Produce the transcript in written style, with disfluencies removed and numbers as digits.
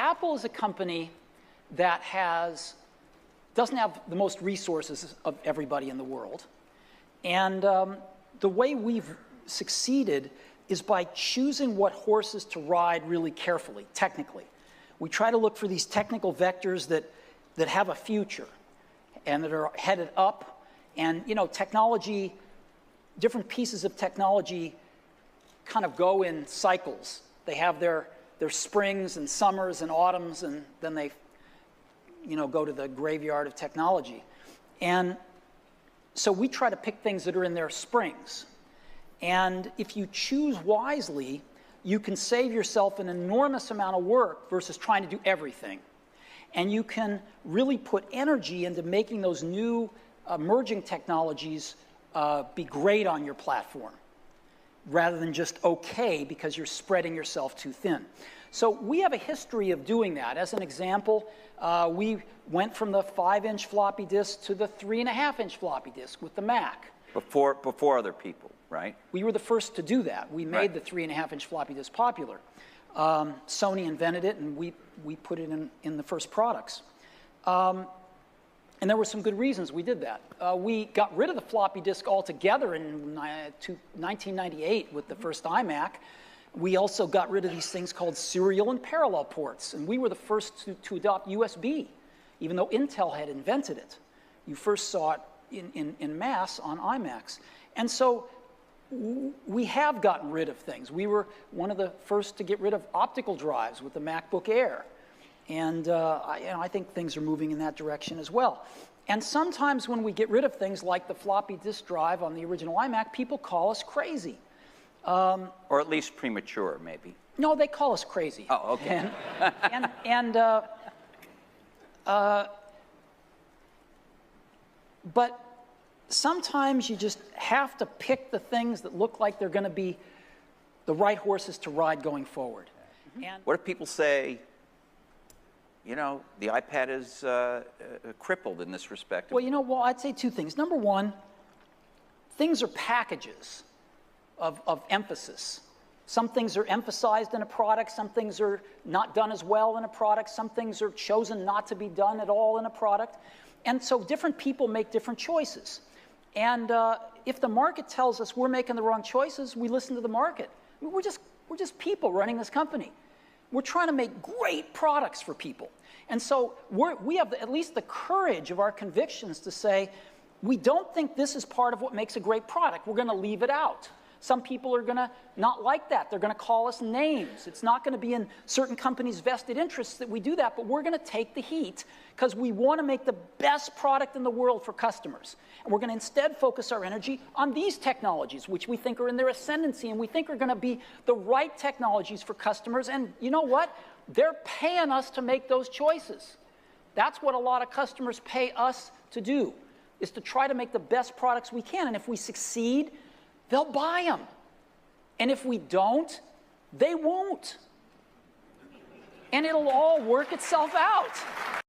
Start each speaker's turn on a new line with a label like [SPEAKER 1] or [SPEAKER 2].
[SPEAKER 1] Apple is a company that doesn't have the most resources of everybody in the world. And the way we've succeeded is by choosing what horses to ride really carefully, technically. We try to look for these technical vectors that have a future and that are headed up. And, you know, technology, different pieces of technology kind of go in cycles. They have their springs and summers and autumns, and then they, you know, go to the graveyard of technology. And so we try to pick things that are in their springs. And if you choose wisely, you can save yourself an enormous amount of work versus trying to do everything. And you can really put energy into making those new emerging technologies be great on your platform, rather than just okay because you're spreading yourself too thin. So we have a history of doing that. As an example, we went from the 5-inch floppy disk to the 3.5-inch floppy disk with the Mac.
[SPEAKER 2] Before other people, right? We
[SPEAKER 1] were the first to do that. We made the 3.5-inch floppy disk popular. Sony invented it, and we put it in the first products. And there were some good reasons we did that. We got rid of the floppy disk altogether in 1998 with the first iMac. We also got rid of these things called serial and parallel ports, and we were the first to adopt USB, even though Intel had invented it. You first saw it in mass on iMacs. And so we have gotten rid of things. We were one of the first to get rid of optical drives with the MacBook Air. And I think things are moving in that direction as well. And sometimes when we get rid of things like the floppy disk drive on the original iMac, people call us crazy.
[SPEAKER 2] Or at least premature, maybe.
[SPEAKER 1] No, they call us crazy.
[SPEAKER 2] Oh, okay.
[SPEAKER 1] But sometimes you just have to pick the things that look like they're going to be the right horses to ride going forward. And
[SPEAKER 2] what if people say, you know, the iPad is crippled in this respect?
[SPEAKER 1] Well, I'd say two things. Number one, things are packages of emphasis. Some things are emphasized in a product, some things are not done as well in a product, some things are chosen not to be done at all in a product. And so different people make different choices. And if the market tells us we're making the wrong choices, we listen to the market. We're just people running this company. We're trying to make great products for people. And so we have at least the courage of our convictions to say, we don't think this is part of what makes a great product. We're going to leave it out. Some people are going to not like that. They're going to call us names. It's not going to be in certain companies' vested interests that we do that, but we're going to take the heat because we want to make the best product in the world for customers. And we're going to instead focus our energy on these technologies, which we think are in their ascendancy and we think are going to be the right technologies for customers. And you know what? They're paying us to make those choices. That's what a lot of customers pay us to do, is to try to make the best products we can. And if we succeed, they'll buy them. And if we don't, they won't. And it'll all work itself out.